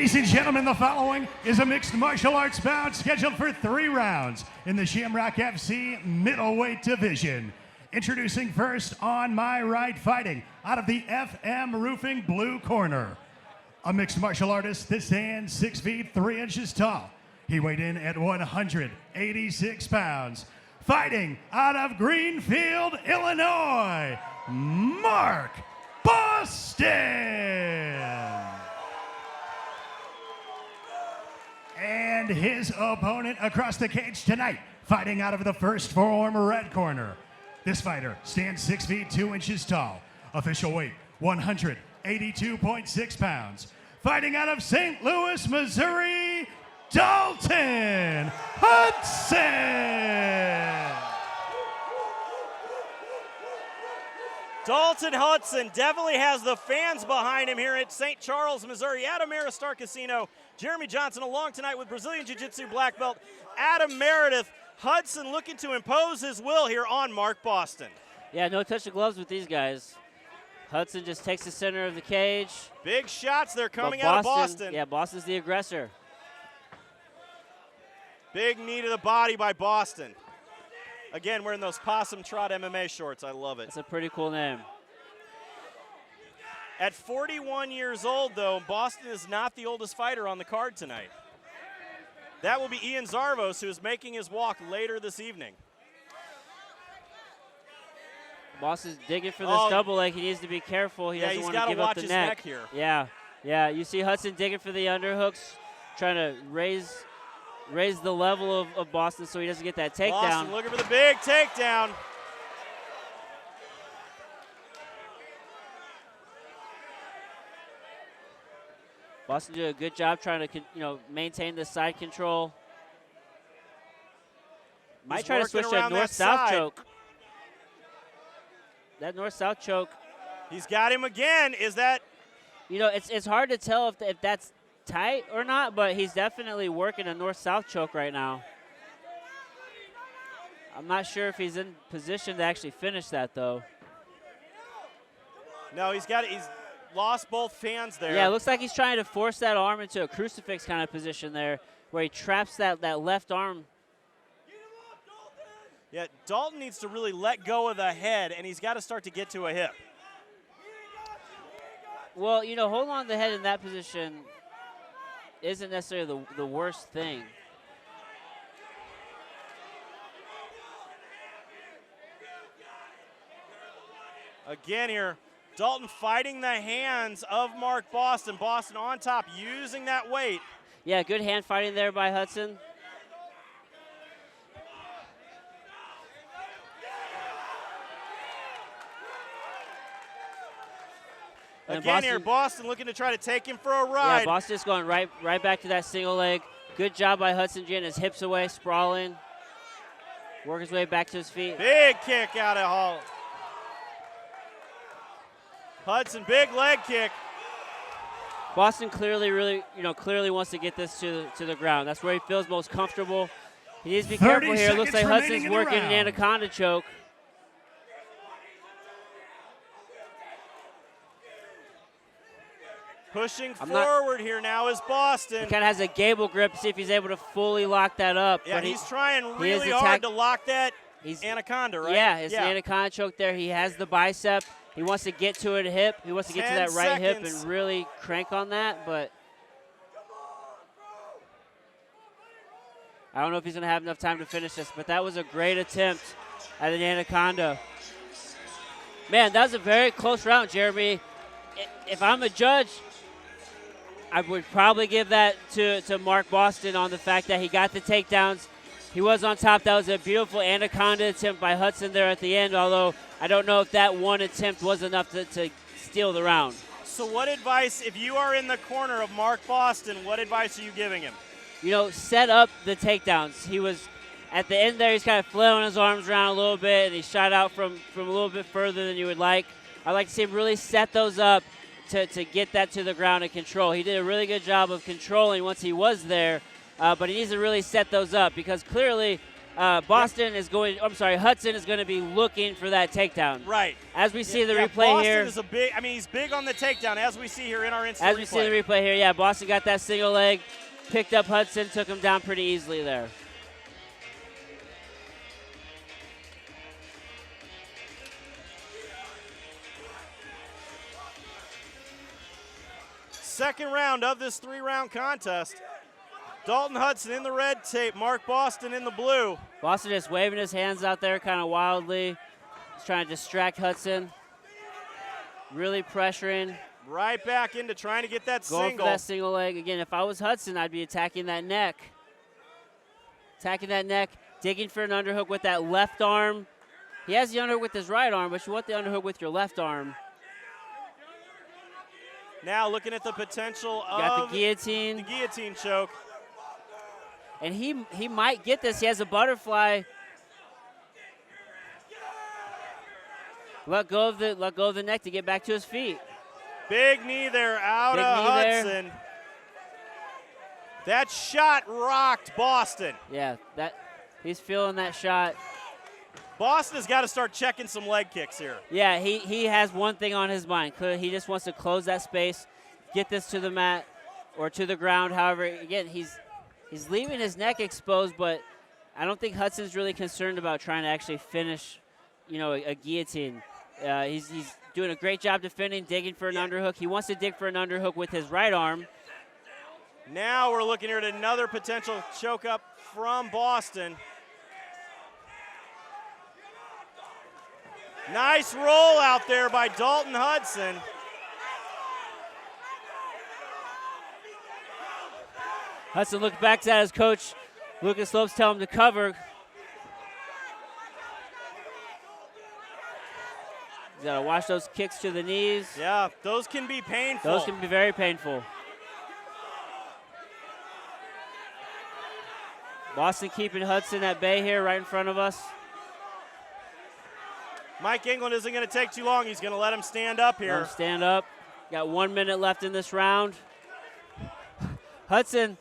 Ladies and gentlemen, the following is a mixed martial arts bout scheduled for 3 rounds in the Shamrock FC middleweight division. Introducing first on my right, fighting out of the FM Roofing blue corner, a mixed martial artist that stands 6 feet 3 inches tall. He weighed in at 186 pounds. Fighting out of Greenfield, Illinois, Mark Boston. And his opponent across the cage tonight, fighting out of the First Form red corner. This fighter stands 6 feet 2 inches tall. Official weight, 182.6 pounds. Fighting out of St. Louis, Missouri, Dalton Hudson. Dalton Hudson definitely has the fans behind him here at St. Charles, Missouri at Ameristar Casino. Jeremy Johnson along tonight with Brazilian Jiu-Jitsu black belt Adam Meredith. Hudson looking to impose his will here on Mark Boston. Yeah, no touch of gloves with these guys. Hudson just takes the center of the cage. Big shots there coming out of Boston. Yeah, Boston's the aggressor. Big knee to the body by Boston. Again, wearing those Possum Trot MMA shorts. I love it. It's a pretty cool name. At 41 years old, though, Boston is not the oldest fighter on the card tonight. That will be Ian Zarvos, who is making his walk later this evening. Boston's digging for this double leg. He needs to be careful. He doesn't want to give up the neck. Here. Yeah. You see Hudson digging for the underhooks, trying to raise the level of Boston so he doesn't get that takedown. Boston looking for the big takedown. Boston did a good job trying to, maintain the side control. Might try to switch to a north-south choke. That north-south choke. He's got him again. Is that? It's hard to tell if that's tight or not, but he's definitely working a north-south choke right now. I'm not sure if he's in position to actually finish that, though. No, he's lost both fans there. Yeah, it looks like he's trying to force that arm into a crucifix kind of position there, where he traps that left arm. Yeah, Dalton needs to really let go of the head, and he's got to start to get to a hip. Well, hold on to the head in that position isn't necessarily the worst thing. Again here, Dalton fighting the hands of Mark Boston. Boston on top, using that weight. Yeah, good hand fighting there by Hudson. Again here, Boston looking to try to take him for a ride. Yeah, Boston just going right back to that single leg. Good job by Hudson, getting his hips away, sprawling. Work his way back to his feet. Big kick out of Hall. Hudson, big leg kick. Boston clearly wants to get this to the ground. That's where he feels most comfortable. He needs to be careful here. Looks like Hudson's working an anaconda choke. Pushing forward here now is Boston. He kind of has a gable grip, see if he's able to fully lock that up. Yeah, but he's trying really hard to lock that anaconda, right? Yeah, it's an anaconda choke there. He has the bicep. He wants to get to it hip. He wants to get to that right hip and really crank on that, but I don't know if he's going to have enough time to finish this, but that was a great attempt at an anaconda. Man, that was a very close round, Jeremy. If I'm a judge, I would probably give that to Mark Boston on the fact that he got the takedowns. He was on top. That was a beautiful anaconda attempt by Hudson there at the end, although I don't know if that one attempt was enough to steal the round. So what advice, if you are in the corner of Mark Boston, what advice are you giving him? Set up the takedowns. He was, at the end there, he's kind of flailing his arms around a little bit, and he shot out from a little bit further than you would like. I'd like to see him really set those up to get that to the ground and control. He did a really good job of controlling once he was there, but he needs to really set those up because clearly Hudson is going to be looking for that takedown. Right. As we see the replay Boston here. Is he's big on the takedown, as we see here in our instant replay. As we see the replay here, yeah, Boston got that single leg, picked up Hudson, took him down pretty easily there. Second round of this 3-round contest. Dalton Hudson in the red tape, Mark Boston in the blue. Boston just waving his hands out there kind of wildly. He's trying to distract Hudson. Really pressuring. Right back into trying to get that Going single. for that single leg. Again, if I was Hudson, I'd be attacking that neck. Attacking that neck, digging for an underhook with that left arm. He has the underhook with his right arm, but you want the underhook with your left arm. Now looking at the potential Got the guillotine. The guillotine choke. And he might get this. He has a butterfly. Let go of the neck to get back to his feet. Big knee there out Big of knee Hudson. there. That shot rocked Boston. Yeah, he's feeling that shot. Boston has got to start checking some leg kicks here. Yeah, he has one thing on his mind. He just wants to close that space, get this to the mat or to the ground. However, again, he's leaving his neck exposed, but I don't think Hudson's really concerned about trying to actually finish, a guillotine. He's doing a great job defending, digging for an underhook. He wants to dig for an underhook with his right arm. Now we're looking here at another potential choke up from Boston. Nice roll out there by Dalton Hudson. Hudson looks back at his coach. Lucas Lopes tell him to cover. He's got to watch those kicks to the knees. Yeah, those can be painful. Those can be very painful. Boston keeping Hudson at bay here right in front of us. Mike England isn't going to take too long. He's going to let him stand up here. Let him stand up. Got 1 minute left in this round. Hudson,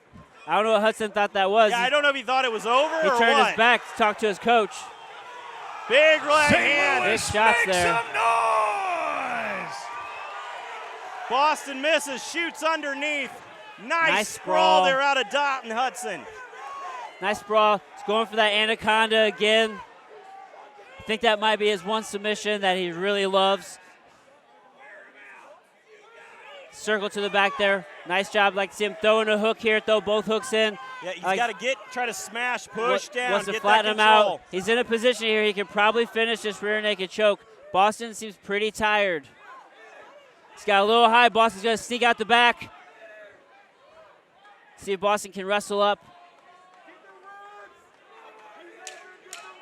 I don't know what Hudson thought that was. Yeah, I don't know if he thought it was over or what. He turned his back to talk to his coach. Big right hand. Big shots there. Some noise. Boston misses, shoots underneath. Nice sprawl there out of Dalton Hudson. Nice sprawl. He's going for that anaconda again. I think that might be his one submission that he really loves. Circle to the back there. Nice job. Like to see him throwing a hook here, throw both hooks in. Yeah, he's got to try to smash, push down, wants to get flatten that him control. out. He's in a position here. He can probably finish this rear naked choke. Boston seems pretty tired. He's got a little high. Boston's going to sneak out the back. See if Boston can wrestle up.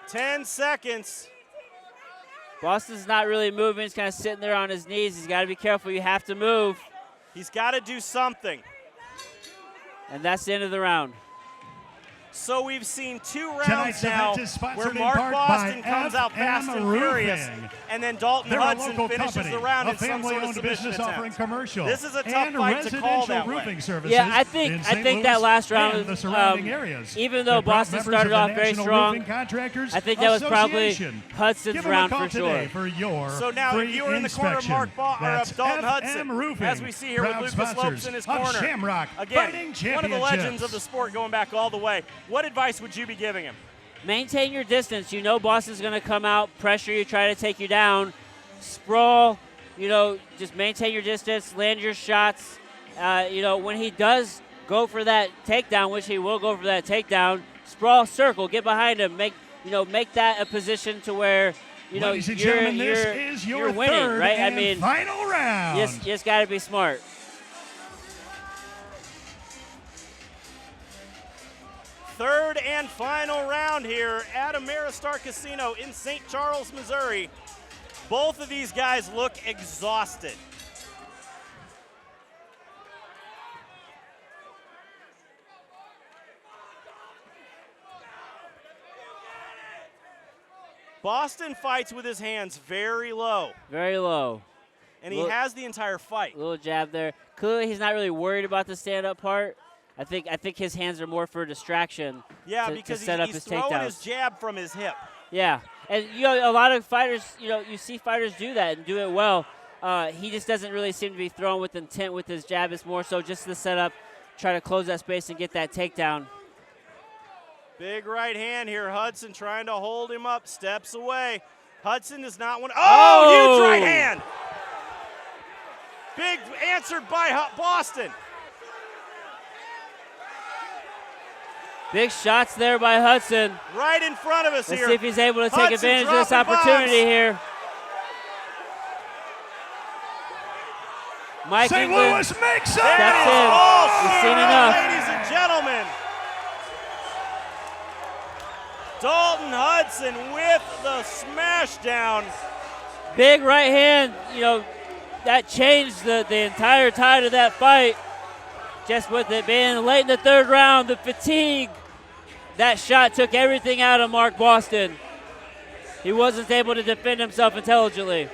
10 seconds. Boston's not really moving. He's kind of sitting there on his knees. He's got to be careful. You have to move. He's got to do something. And that's the end of the round. So we've seen 2 rounds Tonight's now event is sponsored where in Mark part Boston by comes out fast and FM furious, Roofing. and then Dalton They're a Hudson local finishes company, the round a in some sort of family-owned submission business offering attempt. commercial This is a tough and fight to call residential that way. roofing services. Yeah, I in think St. that Louis last round, and the surrounding areas. even though They're proud Boston members started of the off very National strong, Roofing Contractors I think that was probably Association. Hudson's Give them round a call for sure. today for your So now free you are in the corner of inspection. Mark That's Dalton FM Hudson, Roofing, as we see here with proud Lucas Lopes sponsors in his of corner. Shamrock Again, Fighting one of the legends of the Championships. sport going back all the way. What advice would you be giving him? Maintain your distance. You know Boston's going to come out, pressure you, try to take you down. Sprawl, just maintain your distance, land your shots. When he does go for that takedown, which he will go for that takedown, sprawl, circle, get behind him, make that a position to where Ladies and gentlemen, this is you're your winning, third right? and final round. You just got to be smart. Third and final round here at Ameristar Casino in St. Charles, Missouri. Both of these guys look exhausted. Boston fights with his hands very low. Very low. And he has the entire fight. Little jab there. Clearly, he's not really worried about the stand-up part. I think his hands are more for distraction. Yeah, to because set up he's his throwing takedowns. his jab from his hip. Yeah, and a lot of fighters, you see fighters do that and do it well. He just doesn't really seem to be throwing with intent with his jab. It's more so just to set up, try to close that space and get that takedown. Big right hand here. Hudson trying to hold him up, steps away. Hudson does not want to. Oh, huge right hand. Big answered by Boston. Big shots there by Hudson. Right in front of us Let's here. see if he's able to take Hudson advantage of this dropping opportunity bombs. here. Mike St. England Louis makes it! steps That is in. all We've she seen wrote, enough. ladies and gentlemen. Dalton Hudson with the smash down. Big right hand, that changed the entire tide of that fight. Just with it being late in the third round, the fatigue, that shot took everything out of Mark Boston. He wasn't able to defend himself intelligently.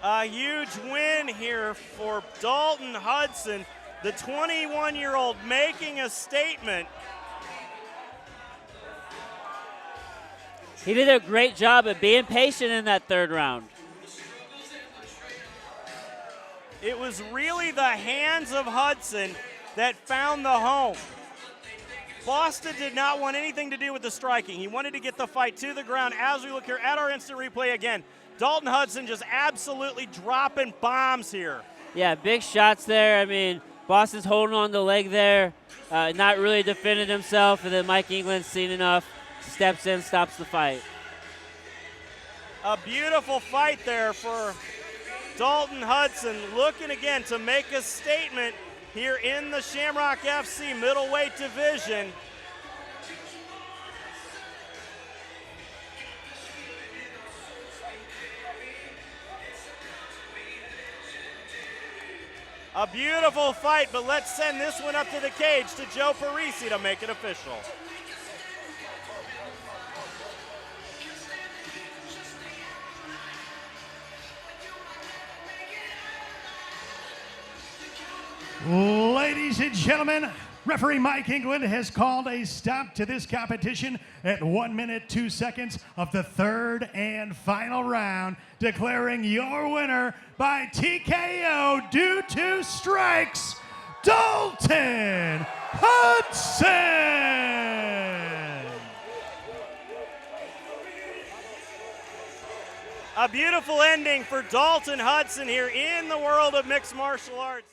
A huge win here for Dalton Hudson, the 21-year-old making a statement. He did a great job of being patient in that third round. It was really the hands of Hudson that found the home. Boston did not want anything to do with the striking. He wanted to get the fight to the ground. As we look here at our instant replay again, Dalton Hudson just absolutely dropping bombs here. Yeah, big shots there. I mean, Boston's holding on the leg there, not really defending himself, and then Mike England, seen enough, steps in, stops the fight. A beautiful fight there for Dalton Hudson, looking again to make a statement here in the Shamrock FC middleweight division. A beautiful fight, but let's send this one up to the cage to Joe Parisi to make it official. Ladies and gentlemen, referee Mike England has called a stop to this competition at 1 minute 2 seconds of the third and final round, declaring your winner by TKO due to strikes, Dalton Hudson. A beautiful ending for Dalton Hudson here in the world of mixed martial arts.